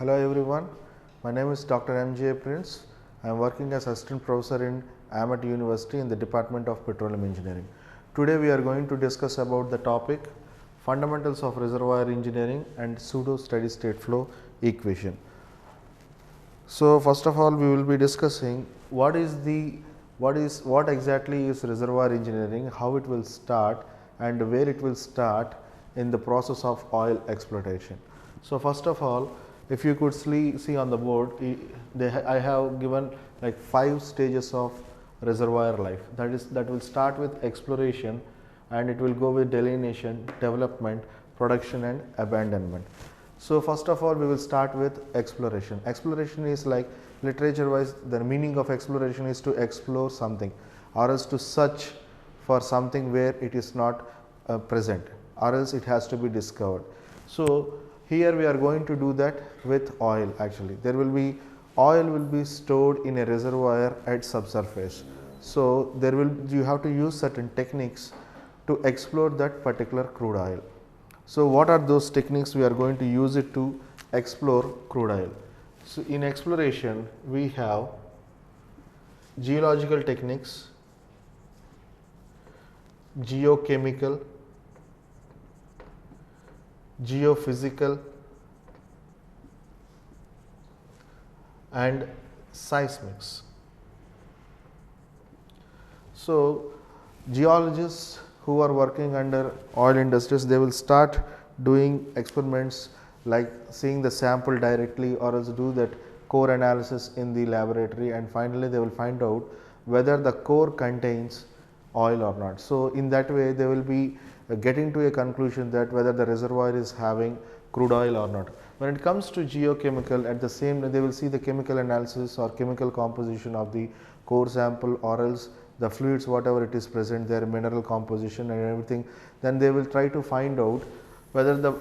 Hello everyone, my name is Dr. M.J. Prince. I am working as Assistant Professor in Amet University in the Department of Petroleum Engineering. Today we are going to discuss about the topic Fundamentals of Reservoir Engineering and Pseudo Steady State Flow Equation. So, first of all we will be discussing what exactly is reservoir engineering, how it will start and where it will start in the process of oil exploitation. So, first of all, if you could see on the board, I have given like 5 stages of reservoir life. That will start with exploration and it will go with delineation, development, production and abandonment. So, first of all we will start with exploration. Exploration is like literature wise, the meaning of exploration is to explore something or else to search for something where it is not present or else it has to be discovered. So, here we are going to do that with oil. Actually oil will be stored in a reservoir at subsurface. So, you have to use certain techniques to explore that particular crude oil. So, what are those techniques we are going to use it to explore crude oil? So, in exploration we have geological techniques, geochemical, geophysical and seismics. So, geologists who are working under oil industries, they will start doing experiments like seeing the sample directly or else do that core analysis in the laboratory, and finally they will find out whether the core contains oil or not. So, in that way they will be getting to a conclusion that whether the reservoir is having crude oil or not. When it comes to geochemical, at the same time they will see the chemical analysis or chemical composition of the core sample or else the fluids whatever it is present, their mineral composition and everything. Then they will try to find out whether the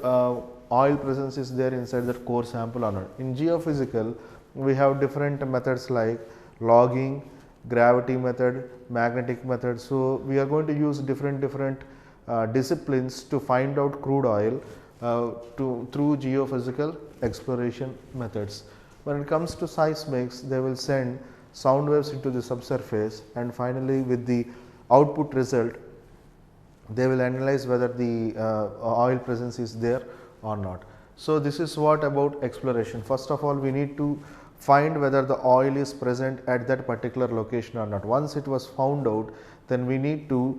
oil presence is there inside that core sample or not. In geophysical we have different methods like logging, gravity method, magnetic method. So, we are going to use different disciplines to find out crude oil through geophysical exploration methods. When it comes to seismics, they will send sound waves into the subsurface and finally with the output result they will analyze whether the oil presence is there or not. So, this is what about exploration. First of all we need to find whether the oil is present at that particular location or not. Once it was found out, then we need to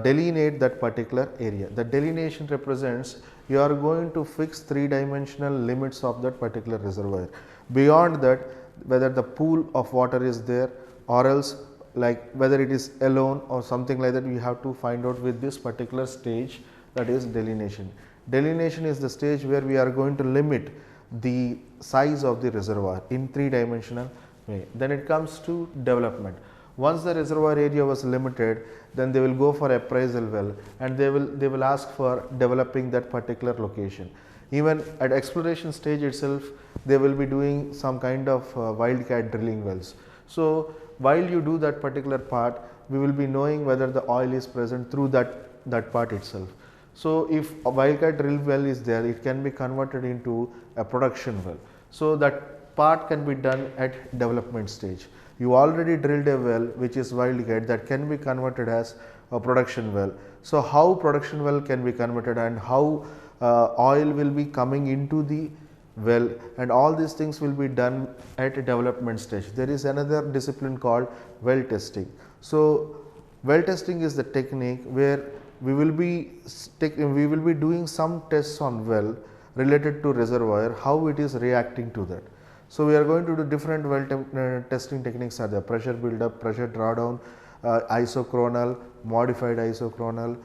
delineate that particular area. The delineation represents you are going to fix 3-dimensional limits of that particular reservoir. Beyond that, whether the pool of water is there or else like whether it is alone or something like that, we have to find out with this particular stage, that is delineation. Delineation is the stage where we are going to limit the size of the reservoir in 3-dimensional way. Then it comes to development. Once the reservoir area was limited, then they will go for appraisal well and they will ask for developing that particular location. Even at exploration stage itself, they will be doing some kind of wildcat drilling wells. So, while you do that particular part, we will be knowing whether the oil is present through that part itself. So, if a wildcat drill well is there, it can be converted into a production well. So, that part can be done at development stage. You already drilled a well which is wildcat, that can be converted as a production well. So, how production well can be converted and how oil will be coming into the well, and all these things will be done at a development stage. There is another discipline called well testing. So, well testing is the technique where we will be doing some tests on well related to reservoir, how it is reacting to that. So, we are going to do different well testing techniques are there: pressure build up, pressure drawdown, isochronal, modified isochronal,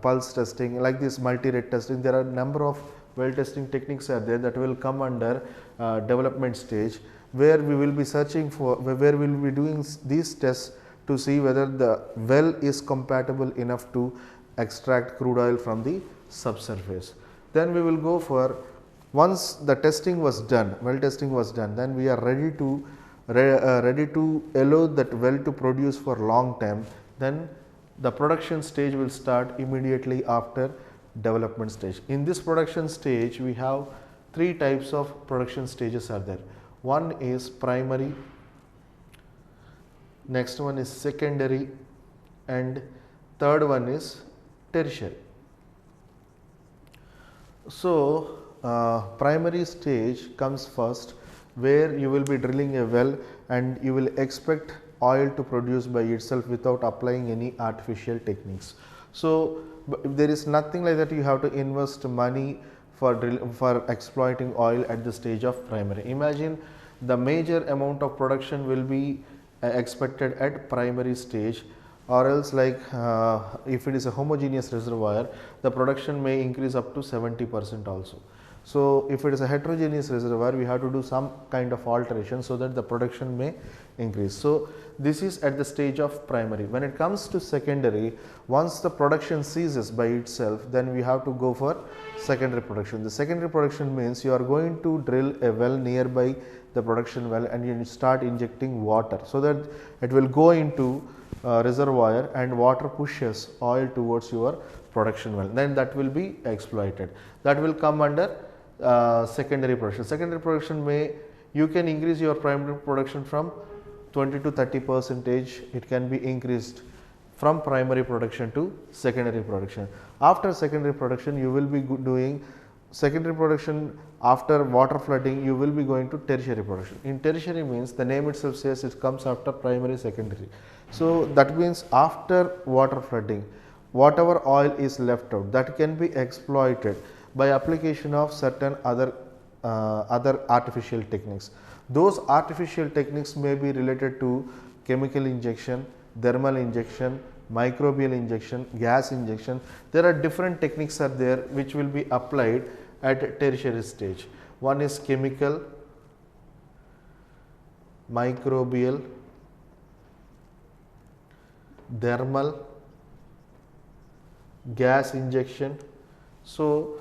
pulse testing, like this multi-rate testing. There are a number of well testing techniques are there that will come under development stage, where we will be searching for, where we will be doing these tests to see whether the well is compatible enough to extract crude oil from the subsurface. Then we will go for, once the testing was done, well testing was done, then we are ready to allow that well to produce for long time. Then the production stage will start immediately after development stage. In this production stage, we have three types of production stages are there. One is primary, next one is secondary, and third one is tertiary. So, primary stage comes first, where you will be drilling a well and you will expect oil to produce by itself without applying any artificial techniques. So, there is nothing like that you have to invest money for exploiting oil at the stage of primary. Imagine the major amount of production will be expected at primary stage, or else like if it is a homogeneous reservoir, the production may increase up to 70% also. So, if it is a heterogeneous reservoir, we have to do some kind of alteration so that the production may increase. So, this is at the stage of primary. When it comes to secondary, once the production ceases by itself, then we have to go for secondary production. The secondary production means you are going to drill a well nearby the production well and you start injecting water, so that it will go into reservoir and water pushes oil towards your production well, then that will be exploited. That will come under secondary production. Secondary production you can increase your primary production from 20 to 30%, it can be increased from primary production to secondary production. After secondary production, you will be doing secondary production. After water flooding, you will be going to tertiary production. In tertiary means the name itself says it comes after primary, secondary. So, that means after water flooding, whatever oil is left out, that can be exploited by application of certain other artificial techniques. Those artificial techniques may be related to chemical injection, thermal injection, microbial injection, gas injection. There are different techniques are there which will be applied at tertiary stage. One is chemical, microbial, thermal, gas injection. So,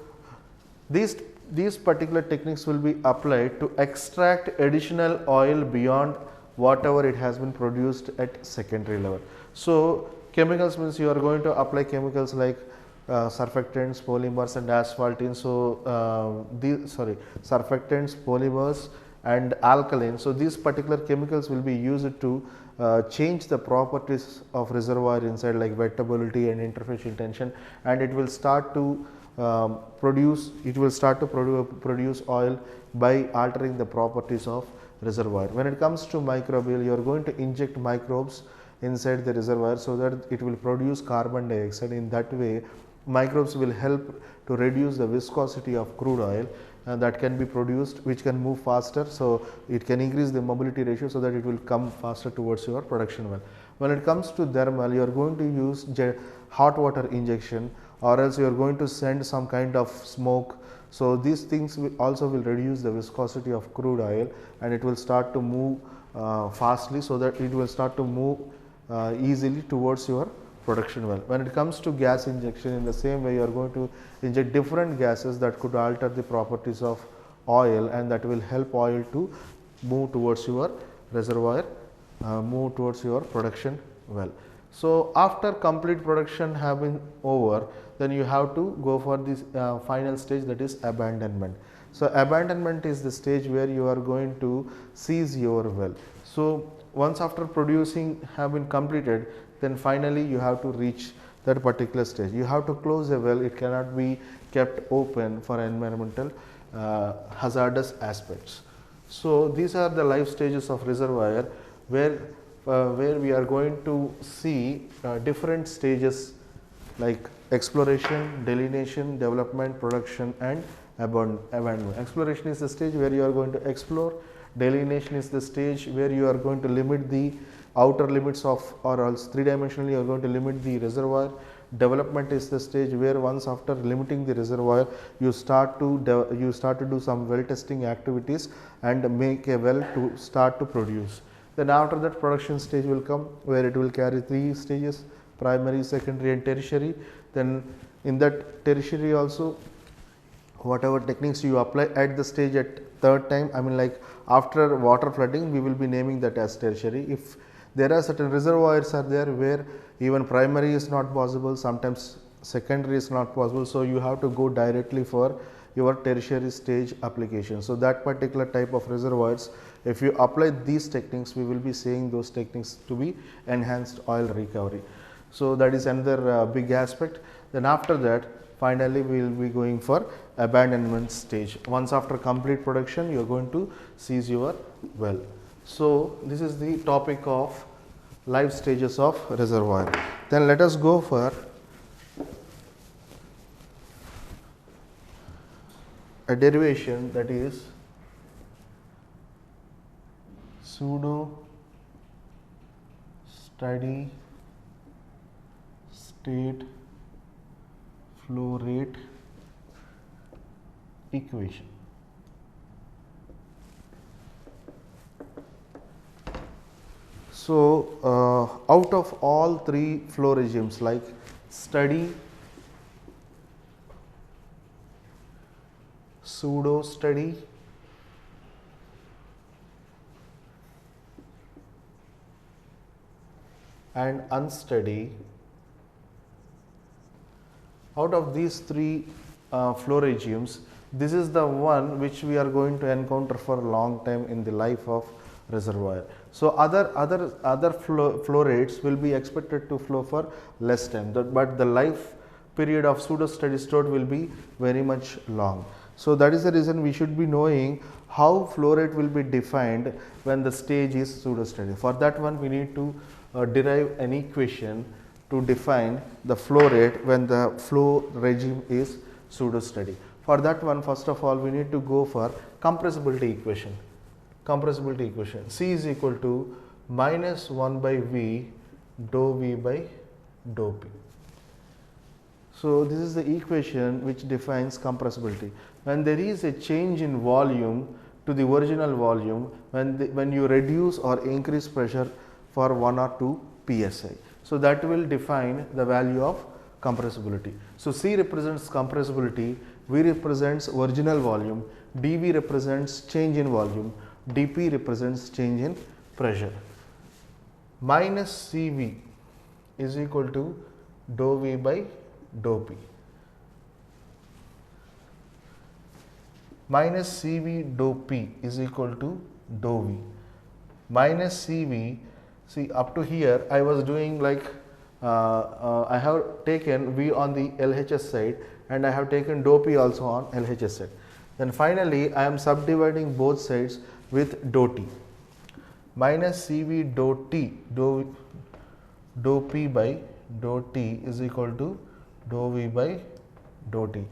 these particular techniques will be applied to extract additional oil beyond whatever it has been produced at secondary level. So, chemicals means you are going to apply chemicals like surfactants, polymers and asphaltenes. So, surfactants, polymers and alkaline. So, these particular chemicals will be used to change the properties of reservoir inside, like wettability and interfacial tension, and it will start to produce oil by altering the properties of reservoir. When it comes to microbial, you are going to inject microbes inside the reservoir so that it will produce carbon dioxide. In that way, microbes will help to reduce the viscosity of crude oil that can be produced, which can move faster. So, it can increase the mobility ratio so that it will come faster towards your production well. When it comes to thermal, you are going to use hot water injection, or else you are going to send some kind of smoke. So, these things also will reduce the viscosity of crude oil and it will start to move fastly, so that it will start to move easily towards your production well. When it comes to gas injection, in the same way you are going to inject different gases that could alter the properties of oil, and that will help oil to move towards your reservoir, move towards your production well. So, after complete production have been over, then you have to go for this final stage, that is abandonment. So, abandonment is the stage where you are going to cease your well. So, once after producing have been completed, then finally you have to reach that particular stage. You have to close a well, it cannot be kept open for environmental hazardous aspects. So, these are the life stages of reservoir where we are going to see different stages like exploration, delineation, development, production and abandonment. Exploration is the stage where you are going to explore. Delineation is the stage where you are going to limit the outer limits of, or else three dimensionally you are going to limit the reservoir. Development is the stage where once after limiting the reservoir, you start to do some well testing activities and make a well to start to produce. Then after that, production stage will come, where it will carry three stages: primary, secondary and tertiary. Then in that tertiary also, whatever techniques you apply at the stage at third time, I mean like after water flooding, we will be naming that as tertiary. If there are certain reservoirs are there where even primary is not possible, sometimes secondary is not possible. So, you have to go directly for your tertiary stage application. So, that particular type of reservoirs, if you apply these techniques, we will be seeing those techniques to be enhanced oil recovery. So, that is another big aspect. Then after that, finally, we will be going for abandonment stage. Once after complete production, you are going to seize your well. So, this is the topic of life stages of reservoir. Then let us go for a derivation, that is pseudo steady state flow rate equation. So, out of all three flow regimes like steady, pseudo steady, and unsteady, out of these three flow regimes, this is the one which we are going to encounter for a long time in the life of reservoir. So, other flow rates will be expected to flow for less time, but the life period of pseudo steady state will be very much long. So, that is the reason we should be knowing how flow rate will be defined when the stage is pseudo steady. For that one, we need to derive an equation to define the flow rate when the flow regime is pseudo steady. For that one, first of all, we need to go for compressibility equation. Compressibility equation, C is equal to minus 1 by V dou V by dou P. So, this is the equation which defines compressibility. When there is a change in volume to the original volume, when you reduce or increase pressure for 1 or 2 psi. So, that will define the value of compressibility. So, C represents compressibility, V represents original volume, dV represents change in volume, dP represents change in pressure. Minus Cv is equal to dou V by dou P. Minus Cv dou P is equal to dou V. Minus Cv, see up to here I was doing like I have taken V on the LHS side and I have taken dou P also on LHS side. Then finally, I am subdividing both sides with dou T. Minus Cv dou T, dou P by dou T is equal to dou V by dou T.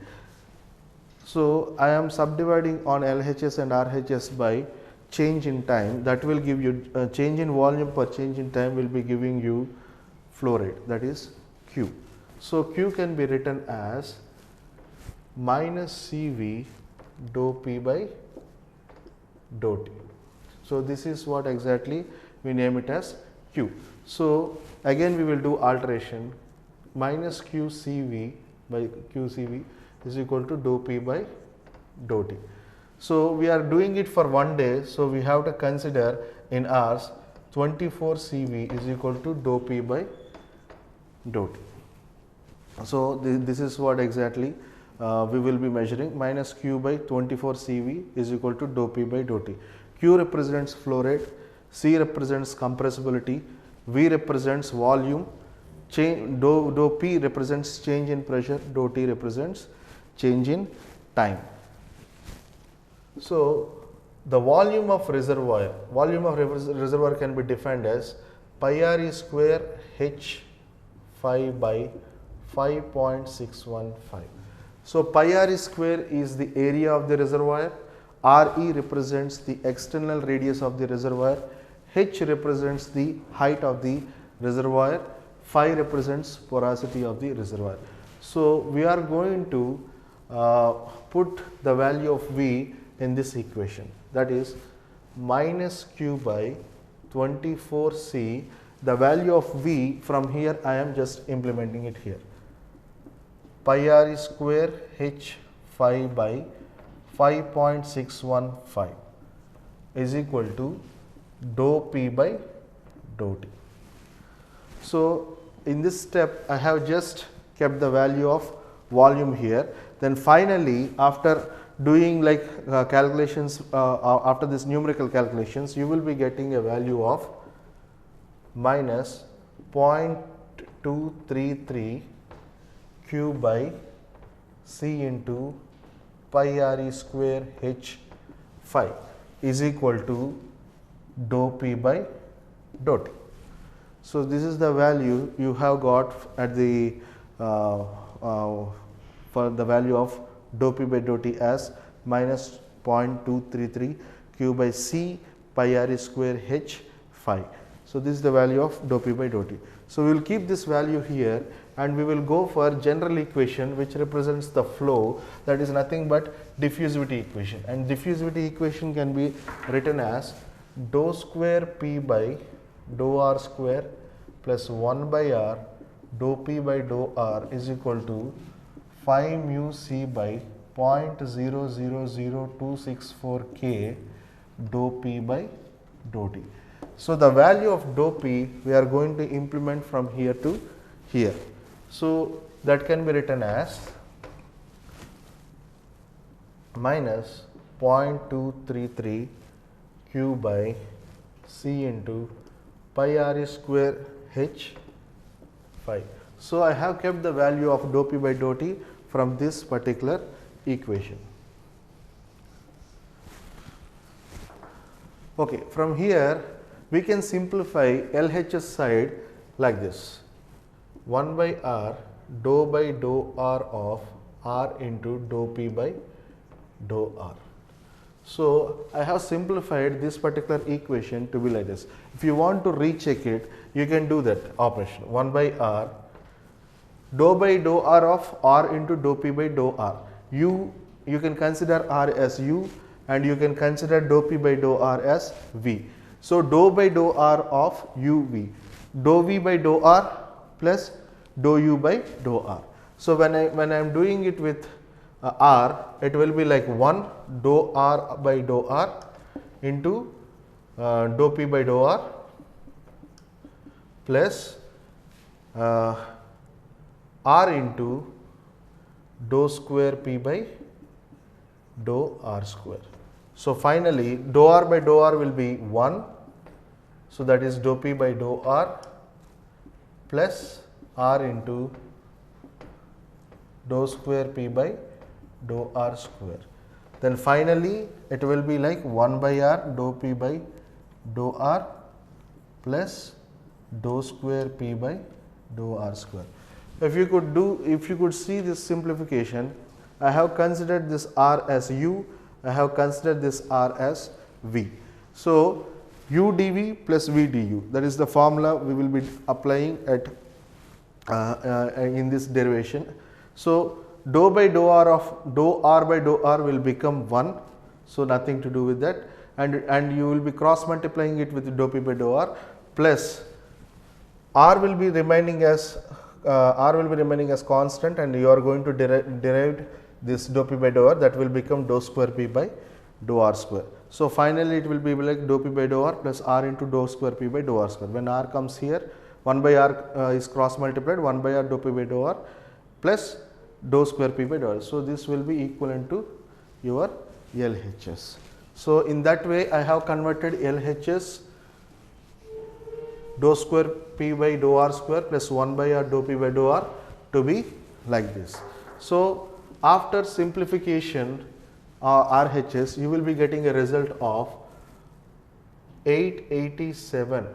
So, I am subdividing on LHS and RHS by change in time, that will give you change in volume per change in time will be giving you flow rate, that is Q. So, Q can be written as minus Cv dou P by dou T. So, this is what exactly we name it as Q. So, again we will do alteration, minus QCV by QCV is equal to dou P by dou T. So, we are doing it for 1 day. So, we have to consider in hours 24 CV is equal to dou P by dou T. So, this is what exactly we will be measuring, minus Q by 24 CV is equal to dou P by dou T. Q represents flow rate, C represents compressibility, V represents volume, dou P represents change in pressure, dou T represents change in time. So, the volume of reservoir can be defined as pi r e square H 5 by 5.615. So, pi r e square is the area of the reservoir, R e represents the external radius of the reservoir, H represents the height of the reservoir, phi represents porosity of the reservoir. So, we are going to put the value of V in this equation, that is minus Q by 24 C. The value of V from here I am just implementing it here, pi r e square H 5 by 5.615 is equal to dou P by dou T. So, in this step I have just kept the value of volume here. Then finally, after doing like calculations, after this numerical calculations, you will be getting a value of minus 0.233 q by c into pi re square h phi is equal to dou p by dou t. So, this is the value you have got at the for the value of dou p by dou t as minus 0.233 q by c pi r square h phi. So, this is the value of dou p by dou t. So, we will keep this value here and we will go for general equation which represents the flow, that is nothing but diffusivity equation, and diffusivity equation can be written as dou square p by dou r square plus 1 by r dou p by dou r is equal to phi mu c by 0.000264 k dou p by dou t. So, the value of dou p we are going to implement from here to here. So, that can be written as minus 0.233 q by c into pi r square h phi. So, I have kept the value of dou p by dou t from this particular equation. Okay, from here we can simplify LHS side like this, 1 by r dou by dou r of r into dou p by dou r. So, I have simplified this particular equation to be like this. If you want to recheck it, you can do that operation, 1 by r dou by dou r of r into dou p by dou r. You can consider r as u and you can consider dou p by dou r as v. So, dou by dou r of u v, dou v by dou r plus dou u by dou r. So, when I am doing it with r, it will be like 1 dou r by dou r into dou p by dou r plus r into dou square p by dou r square. So, finally, dou r by dou r will be 1. So, that is dou p by dou r plus r into dou square p by dou r square. Then finally, it will be like 1 by r dou p by dou r plus dou square p by dou r square. If you could see this simplification, I have considered this r as u, I have considered this r as v. So, u dv plus v du, that is the formula we will be applying at in this derivation. So, dou by dou r of dou r by dou r will become 1. So, nothing to do with that, and you will be cross multiplying it with dou p by dou r plus r will be remaining as constant, and you are going to derive this dou p by dou r, that will become dou square p by dou r square. So, finally, it will be like dou p by dou r plus r into dou square p by dou r square. When r comes here, 1 by r is cross multiplied, 1 by r dou p by dou r plus dou square p by dou r. So, this will be equivalent to your LHS. So, in that way I have converted LHS dou square p by dou r square plus 1 by r dou p by dou r to be like this. So, after simplification RHS, you will be getting a result of 887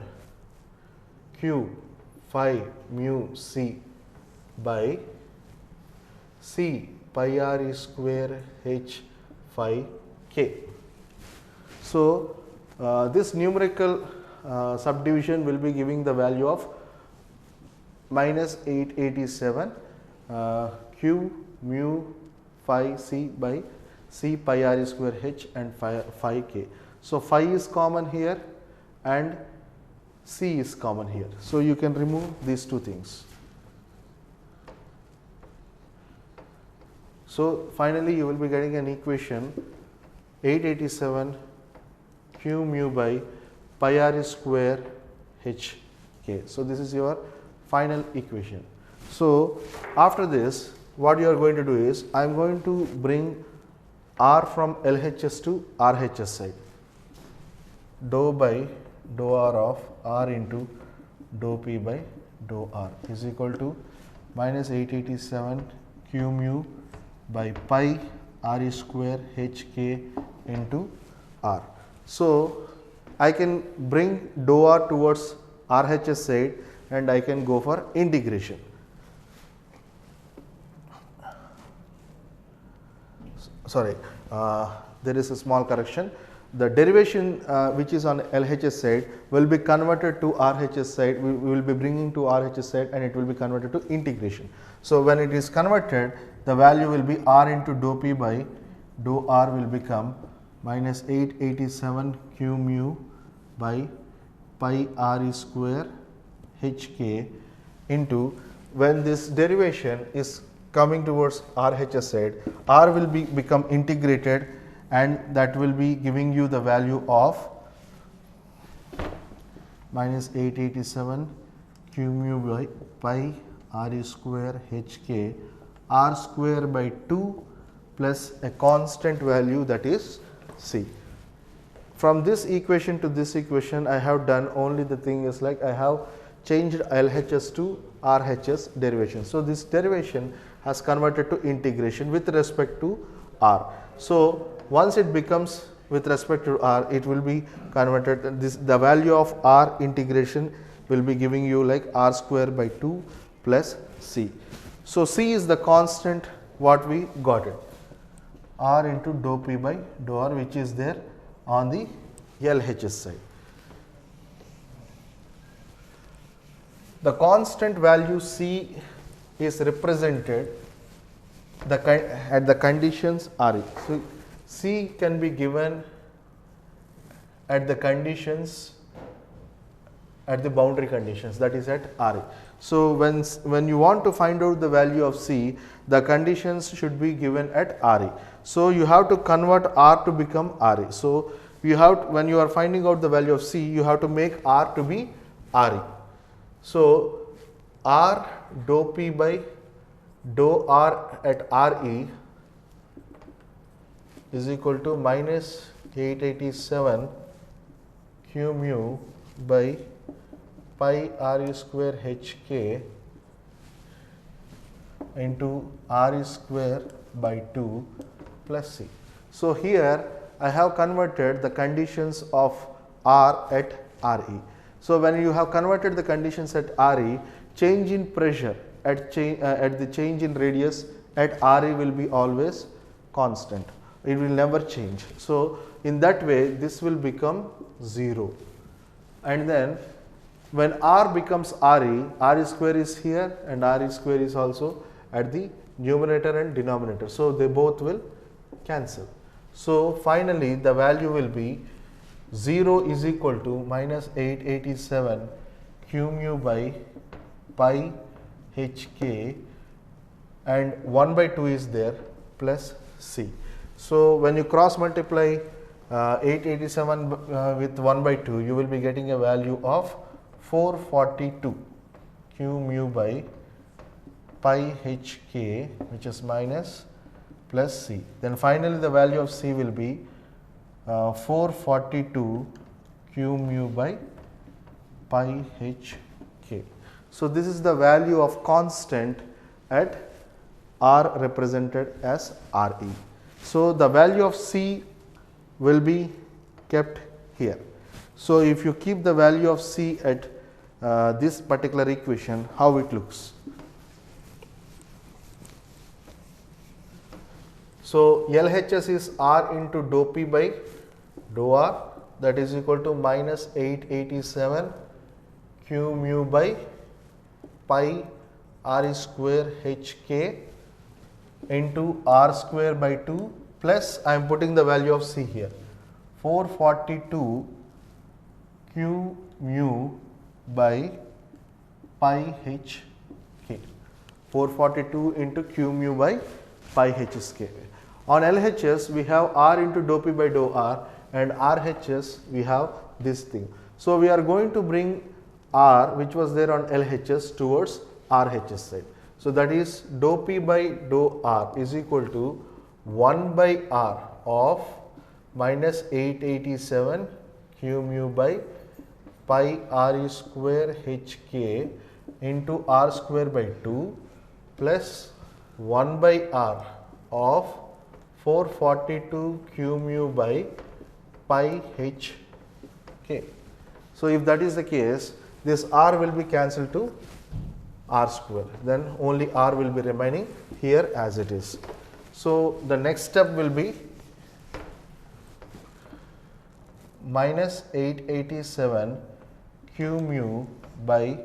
q phi mu c by c pi r square h phi k. So, this numerical subdivision will be giving the value of minus 887 q mu phi c by c pi r square h and phi k. So, phi is common here and c is common here. So, you can remove these two things. So, finally, you will be getting an equation 887 q mu by pi r square h k. So, this is your final equation. So, after this what you are going to do is, I am going to bring R from LHS to RHS side. Dou by dou R of R into dou P by dou R is equal to minus 887 Q mu by pi R square HK into R. So, I can bring dou R towards RHS side and I can go for integration. Sorry, there is a small correction. The derivation which is on LHS side will be converted to RHS side, we will be bringing to RHS side and it will be converted to integration. So, when it is converted, the value will be R into dou P by dou R will become minus 887 Q mu by pi R square HK into, when this derivation is coming towards RHS side, R will become integrated and that will be giving you the value of minus 887 Q mu by pi R square HK R square by 2 plus a constant value, that is C. From this equation to this equation, I have done only the thing is like I have changed LHS to RHS derivation. So, this derivation has converted to integration with respect to R. So, once it becomes with respect to R, it will be converted, the value of R integration will be giving you like R square by 2 plus C. So, C is the constant what we got it, R into dou P by dou R, which is there on the LHS side. The constant value C is represented at the conditions RE. So, C can be given at the conditions, at the boundary conditions, that is at RE. So, when you want to find out the value of C, the conditions should be given at RE. So, you have to convert R to become RE. So, you have when you are finding out the value of C, you have to make R to be RE. So, R dou P by dou R at RE is equal to minus 887 Q mu by pi R square HK into R square by 2 plus C. So, here I have converted the conditions of R at RE. So, when you have converted the conditions at RE, change in pressure at the change in radius at RE will be always constant, it will never change. So, in that way this will become 0, and then when R becomes RE, R square is here and RE square is also at the numerator and denominator. So, they both will cancel. So, finally, the value will be 0 is equal to minus 887 Q mu by pi HK and 1 by 2 is there plus C. So, when you cross multiply 887 with 1 by 2, you will be getting a value of 442 Q mu by pi HK, which is minus plus C. Then finally, the value of C will be 442 Q mu by pi HK. So, this is the value of constant at R represented as RE. So, the value of C will be kept here. So, if you keep the value of C at this particular equation, how it looks? So, LHS is R into dou P by dou R, that is equal to minus 887 Q mu by pi R square HK into R square by 2 plus I am putting the value of C here, 442 Q mu by pi HK, 442 into Q mu by pi HK. On LHS we have R into dou P by dou R, and RHS we have this thing. So, we are going to bring R which was there on LHS towards RHS side. So that is dou P by dou R is equal to 1 by R of minus 887 q mu by pi R square HK into R square by 2 plus 1 by R of 442 q mu by pi HK. So if that is the case, this R will be cancelled to R square, then only R will be remaining here as it is. So the next step will be minus 887 q mu by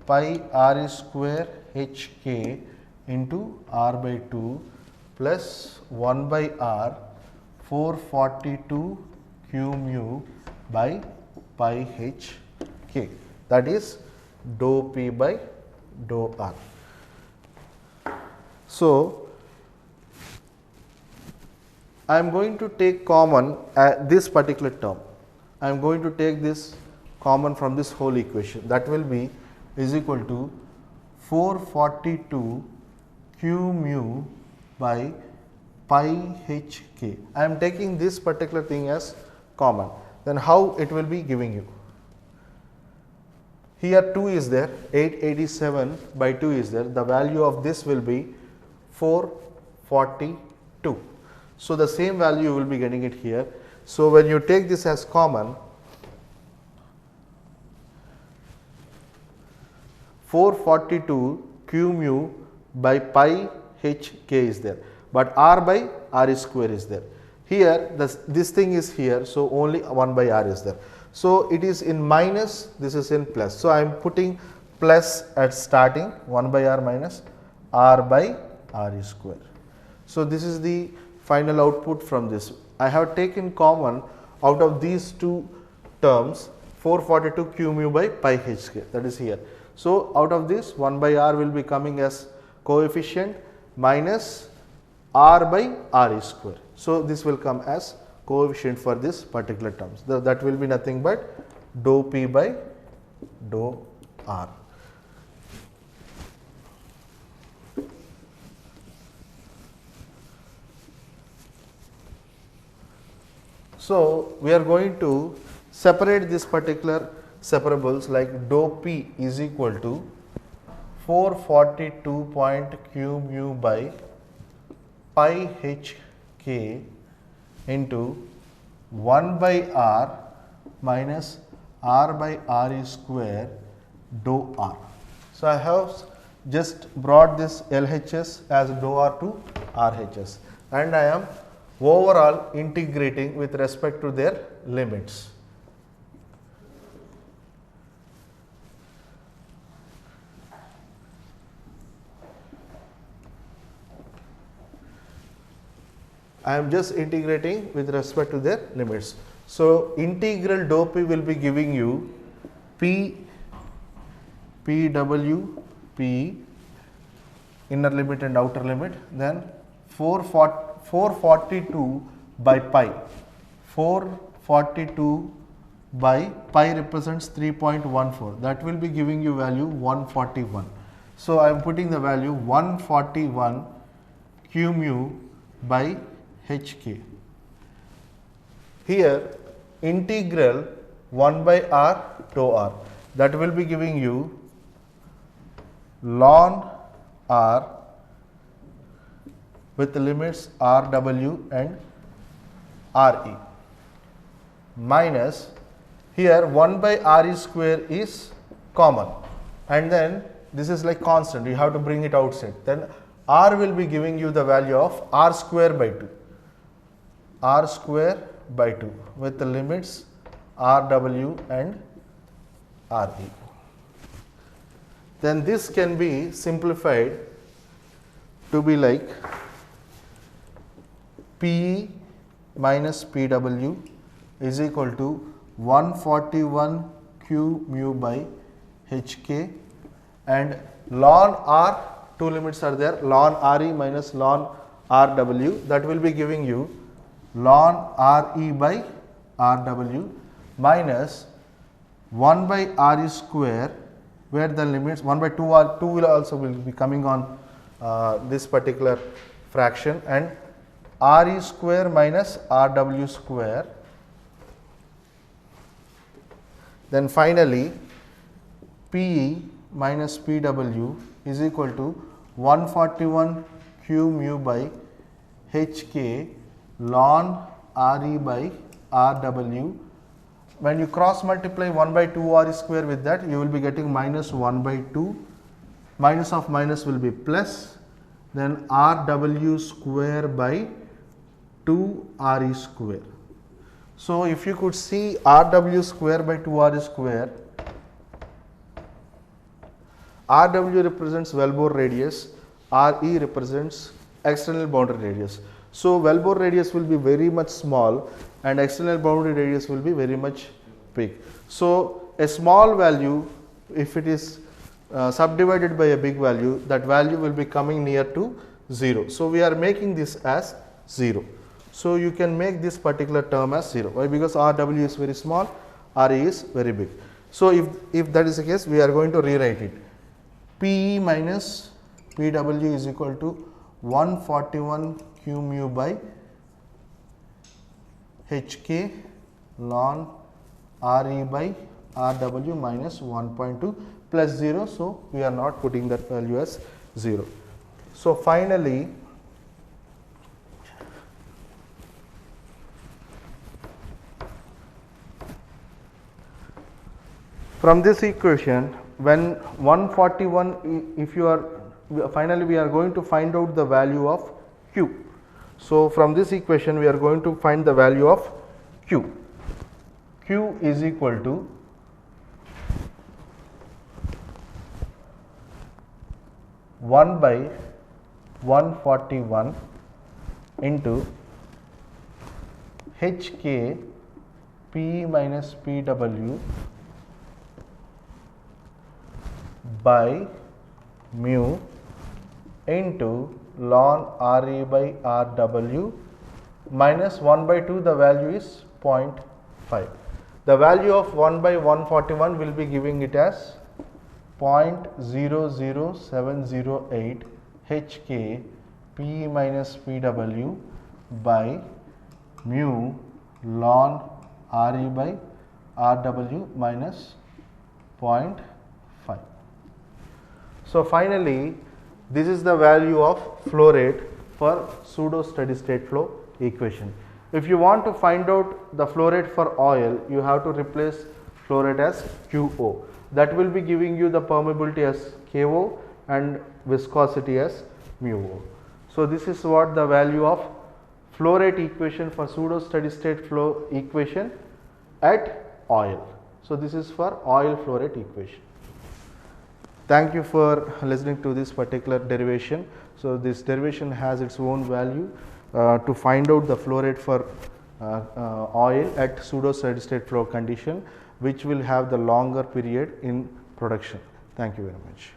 pi R square HK into R by 2 plus 1 by R 442 q mu by pi HK, that is dou P by dou R. So I am going to take common this particular term. I am going to take this common from this whole equation, that will be is equal to 442 q mu by pi HK. I am taking this particular thing as common. Then how it will be giving you? Here 2 is there, 887 by 2 is there, the value of this will be 442. So the same value you will be getting it here. So when you take this as common, 442 q mu by pi HK is there, but R by R square is there. Here this thing is here, so only 1 by R is there. So it is in minus, this is in plus. So I am putting plus at starting, 1 by R minus R by R square. So this is the final output from this. I have taken common out of these two terms 442 q mu by pi HK, that is here. So out of this 1 by R will be coming as coefficient minus R by R square. So this will come as coefficient for this particular terms. That will be nothing but dou P by dou R. So we are going to separate this particular separables, like dou P is equal to 442 q mu by pi HK into 1 by R minus R by R square dou R. So I have just brought this LHS as dou R to RHS, and I am overall integrating with respect to their limits. I am just integrating with respect to their limits. So integral dou P will be giving you P PW P inner limit and outer limit, then 442 by pi. 442 by pi represents 3.14, that will be giving you value 141. So I am putting the value 141 q mu by HK. Here integral 1 by R dou R, that will be giving you ln R with the limits RW and RE minus, here 1 by R square is common, and then this is like constant, you have to bring it outside, then R will be giving you the value of R square by 2. R square by 2 with the limits RW and RE. Then this can be simplified to be like PE minus PW is equal to 141 q mu by HK, and ln R, two limits are there, ln RE minus ln RW, that will be giving you ln RE by RW minus 1 by R square where the limits 1 by 2 are 2 will also will be coming on this particular fraction, and RE square minus RW square. Then finally, PE minus PW is equal to 141 Q mu by HK ln RE by RW. When you cross multiply 1 by 2 RE square with that, you will be getting minus 1 by 2, minus of minus will be plus, then RW square by 2 RE square. So, if you could see RW square by 2 RE square, RW represents wellbore radius, RE represents external boundary radius. So, wellbore radius will be very much small and external boundary radius will be very much big. So, a small value, if it is subdivided by a big value, that value will be coming near to 0. So, we are making this as 0. So, you can make this particular term as 0. Why? Because RW is very small, RE is very big. So, if that is the case, we are going to rewrite it. PE minus PW is equal to 141 Q mu by HK ln RE by RW minus 1.2 plus 0. So, we are not putting that value as 0. So, finally, from this equation, when 141, if you are finally we are going to find out the value of Q. So, from this equation we are going to find the value of Q. Q is equal to one by 141 into HK P minus PW by mu into ln RE by RW minus 1 by 2, the value is 0.5. The value of 1 by 141 will be giving it as 0.00708 HK P minus PW by mu ln RE by RW minus 0.5. So, finally, this is the value of flow rate for pseudo steady state flow equation. If you want to find out the flow rate for oil, you have to replace flow rate as QO. That will be giving you the permeability as KO and viscosity as μO. So, this is what the value of flow rate equation for pseudo steady state flow equation at oil. So, this is for oil flow rate equation. Thank you for listening to this particular derivation. So, this derivation has its own value to find out the flow rate for oil at pseudo steady state flow condition, which will have the longer period in production. Thank you very much.